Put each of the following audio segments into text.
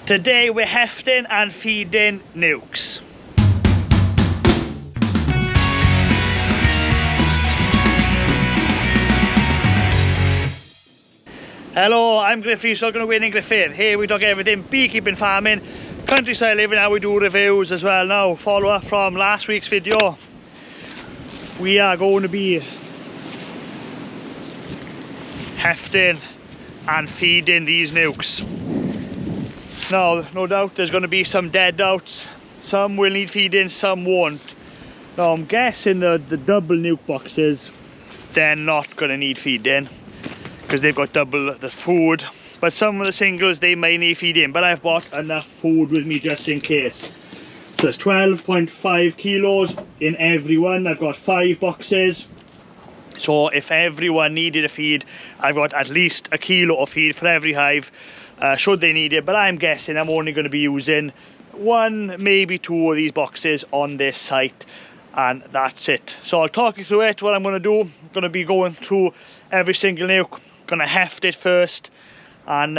Today we're hefting and feeding nucs. Hello, I'm Griffith, welcome to Winning Griffith. Here we talk everything beekeeping, farming, countryside living, and we do reviews as well. Now, follow up from last week's video. We are going to be hefting and feeding these nucs. Now, no doubt there's going to be some dead outs. Some will need feeding, some won't. Now, I'm guessing the double nuc boxes, they're not going to need feeding because they've got double the food. But some of the singles, they may need feeding, but I've bought enough food with me just in case. So it's 12.5 kilos in every one. I've got 5 boxes. So if everyone needed a feed, I've got at least a kilo of feed for every hive, should they need it. But I'm guessing I'm only going to be using 1, maybe 2 of these boxes on this site, and that's it. So I'll talk you through it. What I'm going to do, I'm going to be going through every single nuc. Going to heft it first and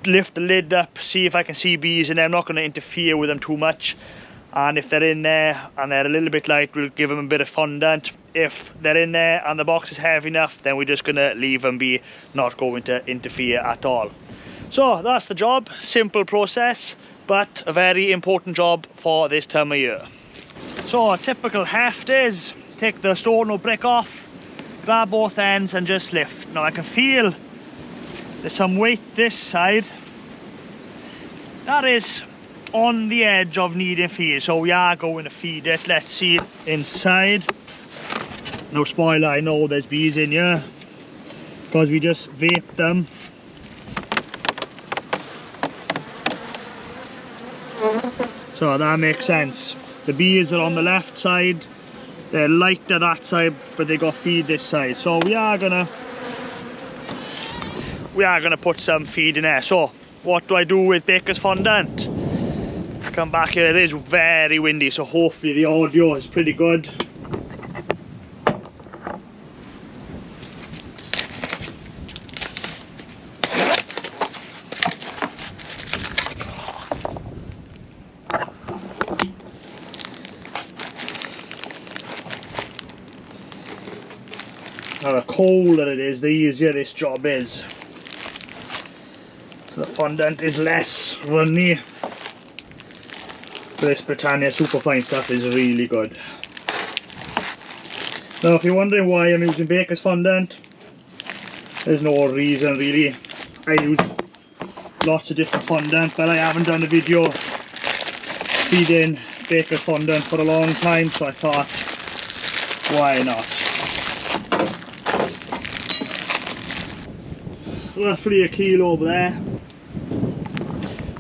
lift the lid up, see if I can see bees in there. I'm not going to interfere with them too much, and if they're in there and they're a little bit light, we'll give them a bit of fondant. If they're in there and the box is heavy enough, then we're just going to leave them be, not going to interfere at all. So that's the job. Simple process, but a very important job for this time of year. So a typical heft is take the stone or brick off, grab both ends and just lift. Now I can feel there's some weight this side. That is on the edge of needing feed, so we are going to feed it. Let's see it inside. No spoiler, I know there's bees in here because we just vaped them. So that makes sense. The bees are on the left side. They're lighter that side, but they got feed this side. So we are gonna put some feed in there. So what do I do with Bakers Fondant? Come back here. It is very windy, so hopefully the audio is pretty good. Now the colder it is, the easier this job is. So the fondant is less runny. This Britannia Superfine stuff is really good. Now if you're wondering why I'm using Bakers Fondant, there's no reason really. I use lots of different fondant, but I haven't done a video feeding Bakers Fondant for a long time, so I thought, why not? Roughly a kilo over there.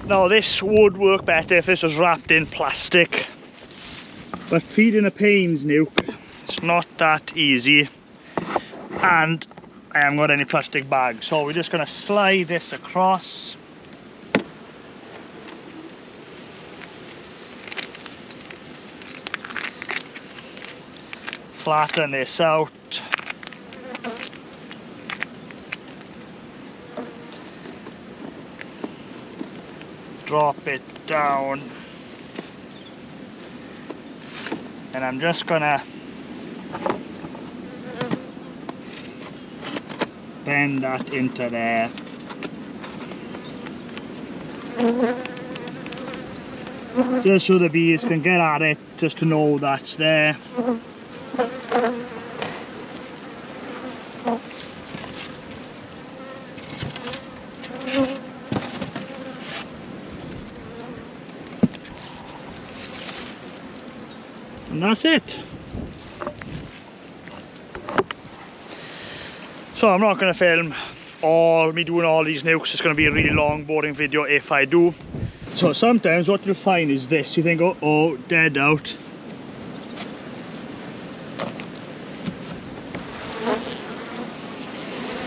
Now this would work better if this was wrapped in plastic, but feeding a Pains nuc, it's not that easy, and I haven't got any plastic bags, so we're just going to slide this across. Flatten this out. Drop it down, and I'm just gonna bend that into there. Just so the bees can get at it, just to know that's there. And that's it. So I'm not going to film me doing all these nucs. It's going to be a really long, boring video if I do. So sometimes what you'll find is this. You think, oh, dead out.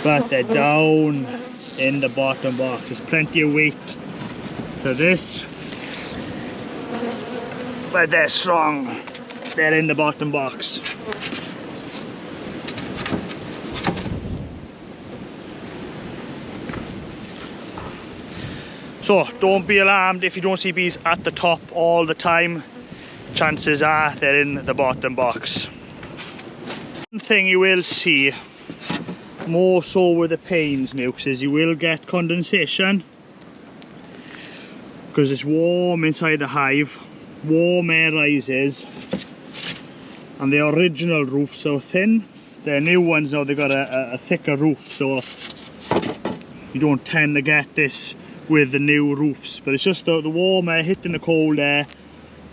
But they're down in the bottom box. There's plenty of weight to this, but they're strong. They're in the bottom box. So don't be alarmed if you don't see bees at the top all the time. Chances are they're in the bottom box. One thing you will see more so with the panes nucs is you will get condensation because it's warm inside the hive. Warm air rises and the original roofs are thin. The new ones now, they've got a thicker roof, so you don't tend to get this with the new roofs, but it's just the warm air hitting the cold air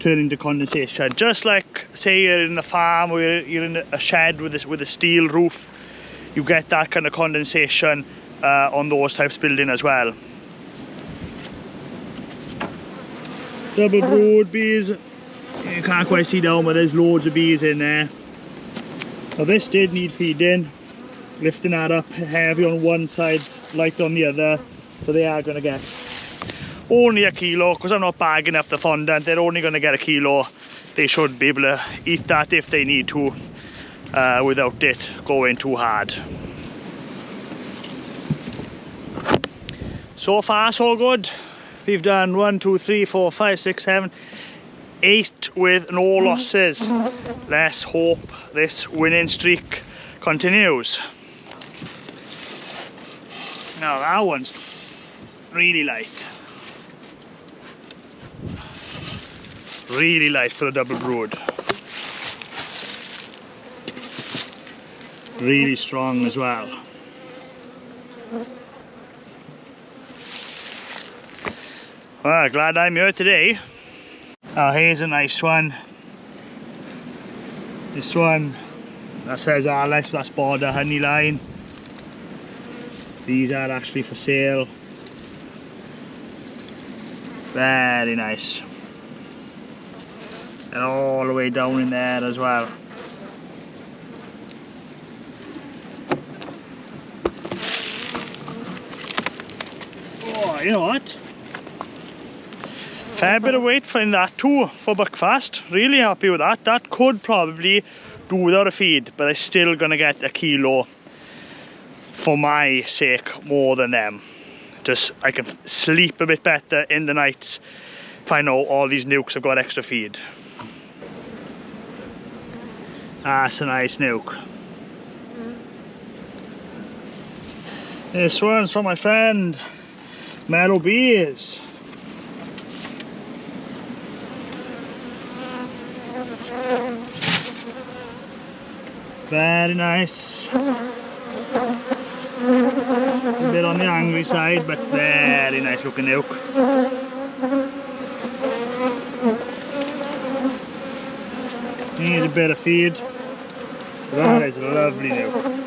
turning to condensation. Just like say you're in the farm or you're in a shed with a steel roof, you get that kind of condensation on those types of building as well. Double brood bees, you can't quite see down, but there's loads of bees in there. Now this did need feeding, lifting that up heavy on one side, light on the other, so they are going to get only a kilo, because I'm not bagging up the fondant. They're only going to get a kilo. They should be able to eat that if they need to, without it going too hard. So far so good. We've done 1, 2, 3, 4, 5, 6, 7, 8 with no losses. Let's hope this winning streak continues. Now that one's really light. Really light for a double brood. Really strong as well. Well, glad I'm here today. Oh, here's a nice one. This one that says Alex, that's border honey line. These are actually for sale. Very nice. And all the way down in there as well. Oh, you know what? Fair bit of weight in that too for breakfast. Really happy with that. That could probably do without a feed, but I'm still gonna get a kilo for my sake more than them. Just I can sleep a bit better in the nights if I know all these nucs have got extra feed. That's a nice nuc. This one's from my friend Mellow Bees. Very nice. A bit on the angry side, but very nice looking nuc. Needs a bit of feed. That is a lovely nuc.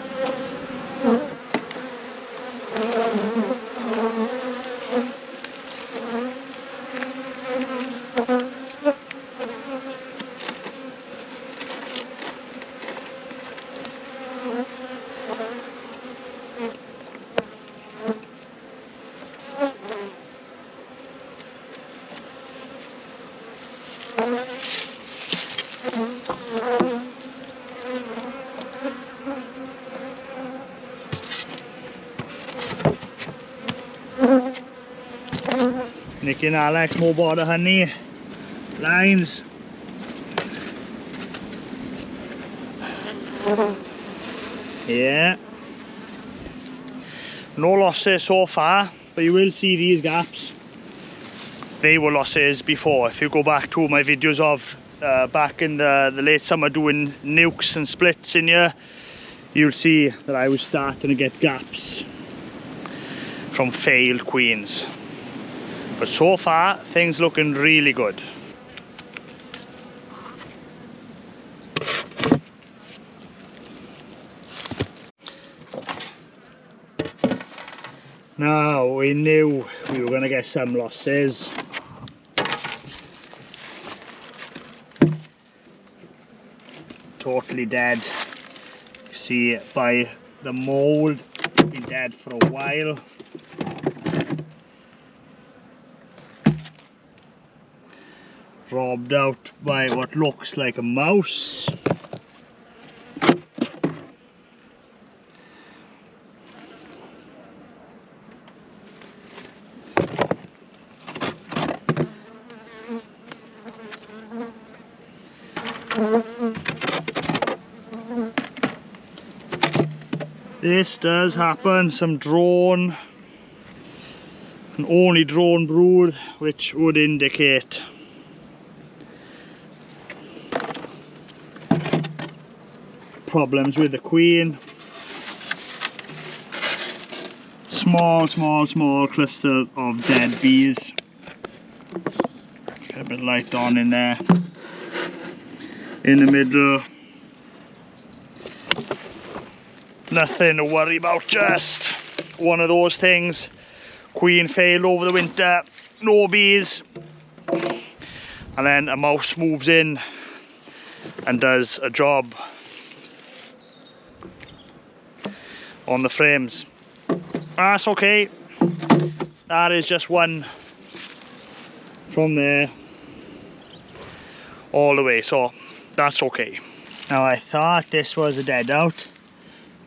Nicky and Alex, more border honey lines. Yeah. No losses so far, but you will see these gaps. They were losses before. If you go back to my videos of back in the late summer doing nucs and splits in here, you'll see that I was starting to get gaps from failed queens. But so far, things looking really good. Now, we knew we were going to get some losses. Totally dead. You see by the mold, been dead for a while. Robbed out by what looks like a mouse. This does happen, some drone, and only drone brood, which would indicate problems with the queen. Small cluster of dead bees. Get a bit of light on in there. In the middle. Nothing to worry about, just one of those things. Queen failed over the winter, no bees. And then a mouse moves in and does a job on the frames. That's okay. That is just one from there all the way, so that's okay. Now I thought this was a dead out.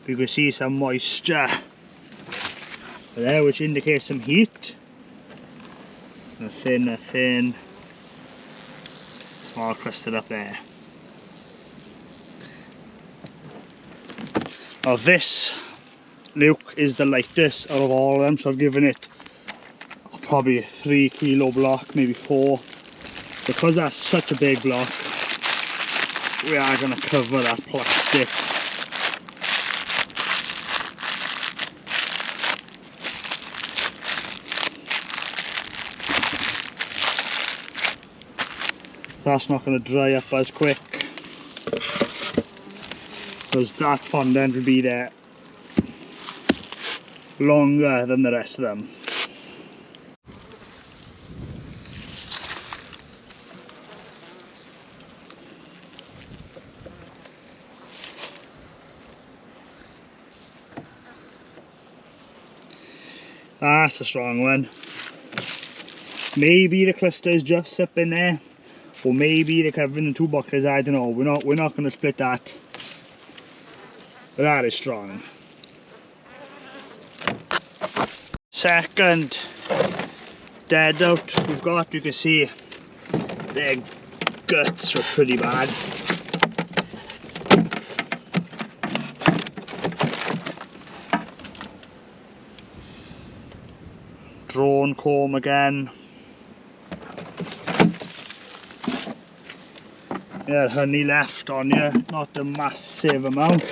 You can see some moisture there, which indicates some heat. Nothing. Small clustered up there. Now this nuke is the lightest out of all of them, so I've given it probably a 3 kilo block, maybe 4. Because that's such a big block, we are going to cover that plastic. That's not going to dry up as quick, because that fondant will be there longer than the rest of them. That's a strong one. Maybe the cluster is just up in there, or maybe they're covering the 2 buckets. I don't know. We're not going to split that. But that is strong. Second dead out we've got. You can see their guts are pretty bad. Drone comb again. Yeah, honey left on you, not a massive amount.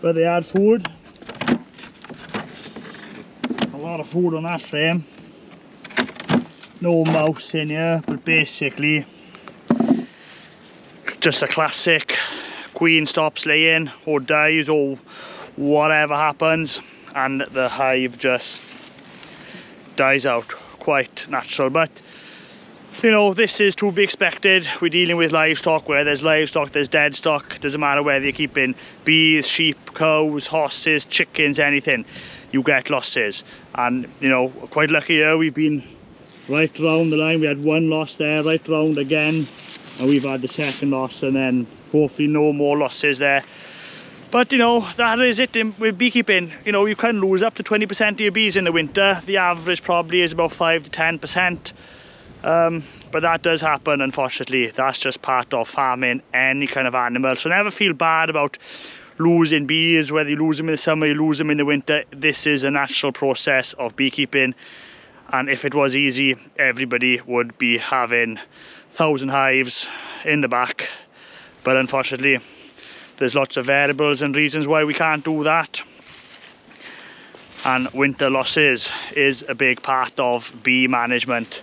But they had food. A lot of food on that frame. No mouse in here, but basically just a classic queen stops laying or dies or whatever happens, and the hive just dies out. Quite natural, but you know, this is to be expected. We're dealing with livestock. Where there's livestock, there's dead stock. Doesn't matter whether you're keeping bees, sheep, cows, horses, chickens, anything, you get losses. And you know, quite lucky here, we've been right round the line. We had 1 loss there, right round again, and we've had the 2nd loss, and then hopefully no more losses there. But you know, that is it with beekeeping. You know, you can lose up to 20% of your bees in the winter. The average probably is about 5 to 10%. But that does happen, unfortunately. That's just part of farming any kind of animal. So never feel bad about losing bees, whether you lose them in the summer, you lose them in the winter. This is a natural process of beekeeping. And if it was easy, everybody would be having 1,000 hives in the back. But unfortunately, there's lots of variables and reasons why we can't do that. And winter losses is a big part of bee management.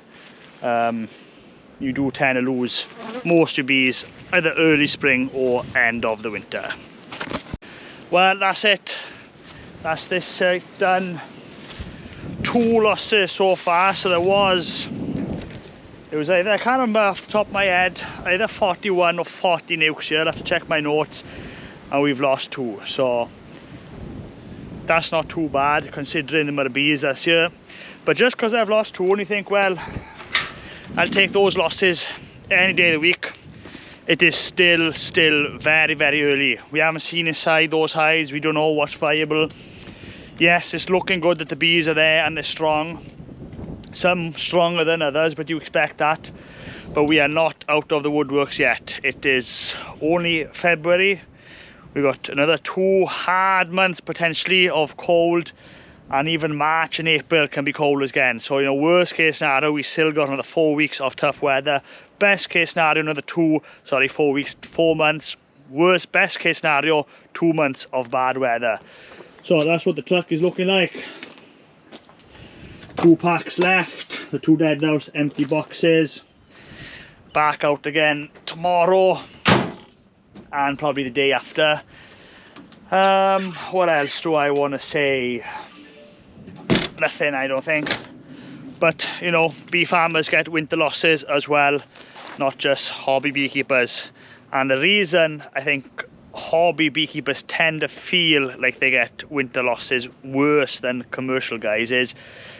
You do tend to lose most of your bees either early spring or end of the winter. Well, that's it. That's this site done. 2 losses so far. So it was either, I can't remember off the top of my head, either 41 or 40 nukes here. I'll have to check my notes. And we've lost 2. So that's not too bad considering the amount of bees this year. But just because I've lost 2 and you think, well, I'll take those losses any day of the week. It is still very, very early. We haven't seen inside those hives. We don't know what's viable. Yes, it's looking good that the bees are there and they're strong. Some stronger than others, but you expect that. But we are not out of the woodworks yet. It is only February. We've got another 2 hard months potentially of cold, and even March and April can be cold again. So, you know, worst case scenario, we still got another 4 weeks of tough weather. Best case scenario, another 4 months. Best case scenario, 2 months of bad weather. So that's what the truck is looking like. 2 packs left, the 2 dead house empty boxes. Back out again tomorrow and probably the day after. What else do I want to say? Nothing, I don't think. But, you know, bee farmers get winter losses as well, not just hobby beekeepers. And the reason I think hobby beekeepers tend to feel like they get winter losses worse than commercial guys is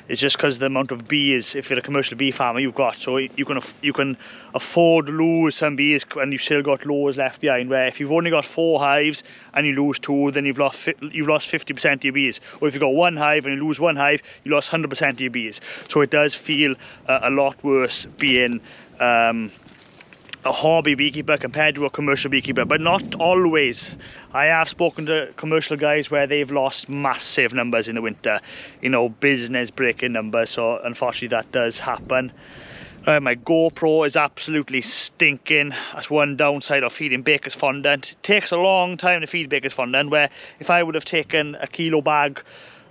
just because the amount of bees, if you're a commercial bee farmer, you've got. So you can afford to lose some bees and you've still got loads left behind, where if you've only got 4 hives and you lose 2, then you've lost 50% of your bees. Or if you've got 1 hive and you lose 1 hive, you lost 100% of your bees. So it does feel a lot worse being a hobby beekeeper compared to a commercial beekeeper, but not always. I have spoken to commercial guys where they've lost massive numbers in the winter, you know, business breaking numbers. So unfortunately that does happen. My GoPro is absolutely stinking. That's one downside of feeding Bakers Fondant. It takes a long time to feed Bakers Fondant, where if I would have taken a kilo bag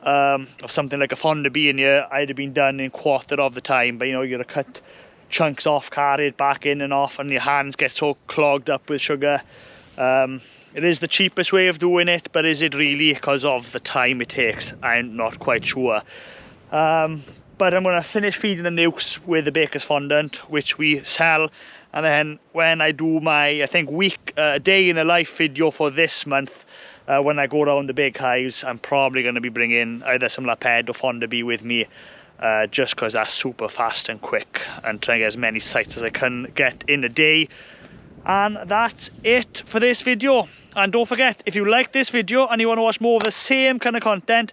of something like a Fondant bee in here, I'd have been done in quarter of the time. But you know, you're gonna cut chunks off, carry it back in and off, and your hands get so clogged up with sugar. It is the cheapest way of doing it, but is it really because of the time it takes? I'm not quite sure. But I'm going to finish feeding the nucs with the Bakers Fondant, which we sell, and then when I do my, I think, day in a life video for this month, when I go around the big hives, I'm probably going to be bringing either some Laped or Fondant bee with me, just because that's super fast and quick, and try and get as many sites as I can get in a day. And that's it for this video. And don't forget, if you like this video and you want to watch more of the same kind of content,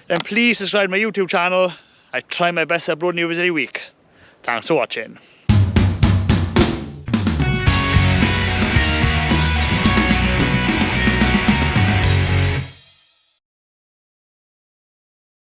then please subscribe to my YouTube channel. I try my best to upload new videos every week. Thanks for watching.